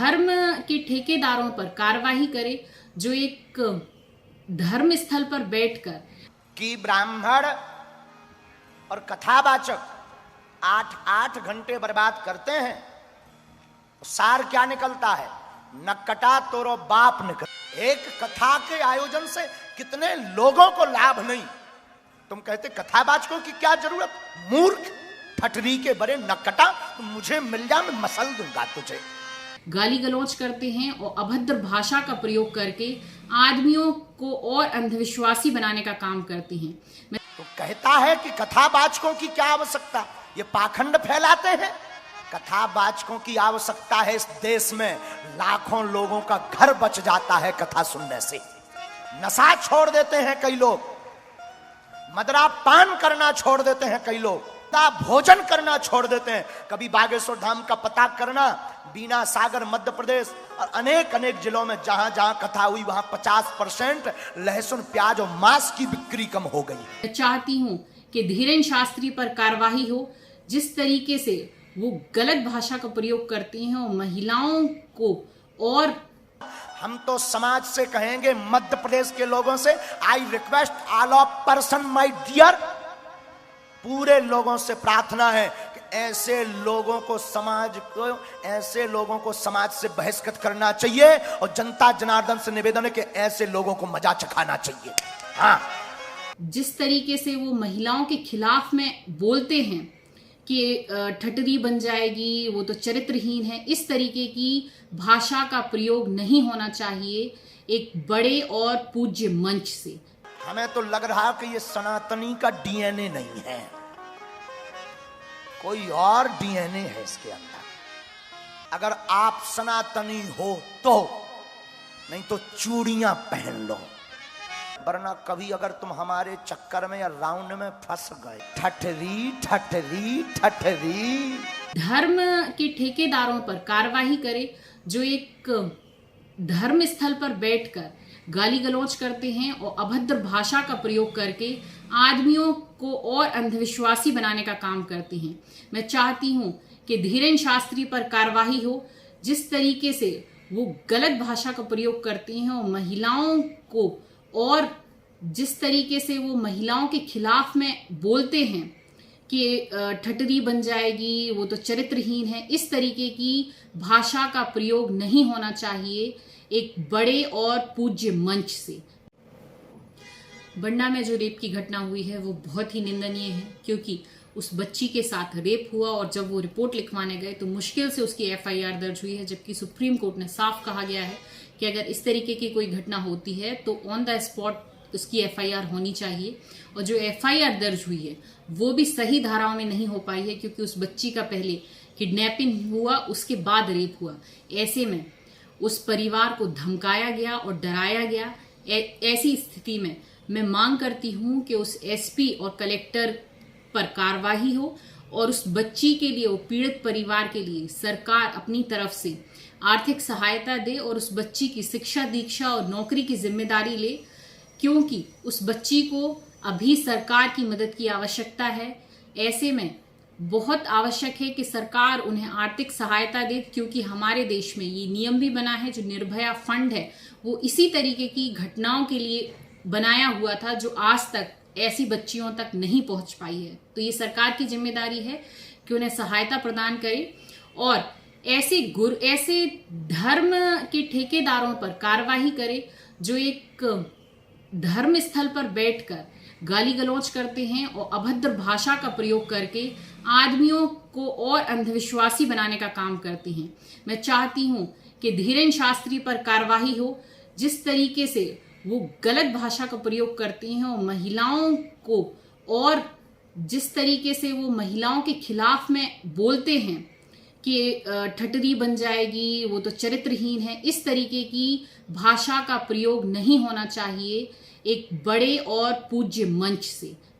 धर्म के ठेकेदारों पर कार्यवाही करे जो एक धर्म स्थल पर बैठकर कि ब्राह्मण और कथावाचक 8-8 घंटे बर्बाद करते हैं। सार क्या निकलता है? न कटा तोरो बाप निकल। एक कथा के आयोजन से कितने लोगों को लाभ नहीं। तुम कहते कथावाचकों की क्या जरूरत? मूर्ख ठटरी के बड़े न कटा, तो मुझे मिल जा, मैं मसल दूंगा तुझे। गाली गलौज करते हैं और अभद्र भाषा का प्रयोग करके आदमियों को और अंधविश्वासी बनाने का काम करते हैं। तो कहता है कि कथावाचकों की क्या आवश्यकता? ये पाखंड फैलाते हैं। कथावाचकों की आवश्यकता है। इस देश में लाखों लोगों का घर बच जाता है कथा सुनने से। नशा छोड़ देते हैं कई लोग, मदरा पान करना छोड़ देते हैं कई लोग, भोजन करना छोड़ देते हैं। कभी बागेश्वर धाम का पता करना, बीना सागर मध्य प्रदेश और अनेक अनेक जिलों में जहां जहां कथा हुई वहां 50% लहसुन प्याज और मांस की बिक्री कम हो गई। मैं चाहती हूं कि धीरेन्द्र शास्त्री पर कार्यवाही हो। जिस तरीके से वो गलत भाषा का प्रयोग करती हैं और महिलाओं को, और हम तो समाज से कहेंगे, मध्य प्रदेश के लोगों से, I request all of person my dear, पूरे लोगों से प्रार्थना है कि ऐसे लोगों को समाज से बहिष्कृत करना चाहिए और जनता जनार्दन से निवेदन है कि ऐसे लोगों को मजा चखाना चाहिए। हाँ, जिस तरीके से वो महिलाओं के खिलाफ में बोलते हैं कि ठटरी बन जाएगी, वो तो चरित्रहीन है, इस तरीके की भाषा का प्रयोग नहीं होना चाहिए एक बड़े और पूज्य मंच से। हमें तो लग रहा है कि ये सनातनी का डीएनए नहीं है, कोई और डीएनए है इसके अंदर। अगर आप सनातनी हो तो, नहीं तो चूड़ियां पहन लो, वरना कभी अगर तुम हमारे चक्कर में या राउंड में फंस गए। ठठरी ठठरी ठठरी। धर्म के ठेकेदारों पर कार्यवाही करे जो एक धर्म स्थल पर बैठकर गाली गलौज करते हैं और अभद्र भाषा का प्रयोग करके आदमियों को और अंधविश्वासी बनाने का काम करते हैं। मैं चाहती हूं कि धीरेन्द्र शास्त्री पर कार्यवाही हो। जिस तरीके से वो गलत भाषा का प्रयोग करते हैं और महिलाओं को, और जिस तरीके से वो महिलाओं के खिलाफ में बोलते हैं कि ठटरी बन जाएगी, वो तो चरित्रहीन है, इस तरीके की भाषा का प्रयोग नहीं होना चाहिए एक बड़े और पूज्य मंच से। बंडा में जो रेप की घटना हुई है वो बहुत ही निंदनीय है, क्योंकि उस बच्ची के साथ रेप हुआ और जब वो रिपोर्ट लिखवाने गए तो मुश्किल से उसकी एफआईआर दर्ज हुई है, जबकि सुप्रीम कोर्ट ने साफ कहा गया है कि अगर इस तरीके की कोई घटना होती है तो ऑन द स्पॉट उसकी एफआईआर होनी चाहिए। और जो एफआईआर दर्ज हुई है वो भी सही धाराओं में नहीं हो पाई है, क्योंकि उस बच्ची का पहले किडनैपिंग हुआ, उसके बाद रेप हुआ। ऐसे में उस परिवार को धमकाया गया और डराया गया। ऐसी स्थिति में मैं मांग करती हूं कि उस एसपी और कलेक्टर पर कार्यवाही हो और उस बच्ची के लिए, वो पीड़ित परिवार के लिए सरकार अपनी तरफ से आर्थिक सहायता दे और उस बच्ची की शिक्षा दीक्षा और नौकरी की जिम्मेदारी ले, क्योंकि उस बच्ची को अभी सरकार की मदद की आवश्यकता है। ऐसे में बहुत आवश्यक है कि सरकार उन्हें आर्थिक सहायता दे, क्योंकि हमारे देश में ये नियम भी बना है, जो निर्भया फंड है वो इसी तरीके की घटनाओं के लिए बनाया हुआ था जो आज तक ऐसी बच्चियों तक नहीं पहुंच पाई है। तो ये सरकार की जिम्मेदारी है कि उन्हें सहायता प्रदान करे और ऐसे धर्म के ठेकेदारों पर कार्यवाही करे जो एक धर्म स्थल पर बैठकर गाली गलौज करते हैं और अभद्र भाषा का प्रयोग करके आदमियों को और अंधविश्वासी बनाने का काम करते हैं। मैं चाहती हूं कि धीरेन्द्र शास्त्री पर कार्यवाही हो। जिस तरीके से वो गलत भाषा का प्रयोग करते हैं और महिलाओं को, और जिस तरीके से वो महिलाओं के खिलाफ में बोलते हैं कि ठटरी बन जाएगी, वो तो चरित्रहीन है, इस तरीके की भाषा का प्रयोग नहीं होना चाहिए एक बड़े और पूज्य मंच से।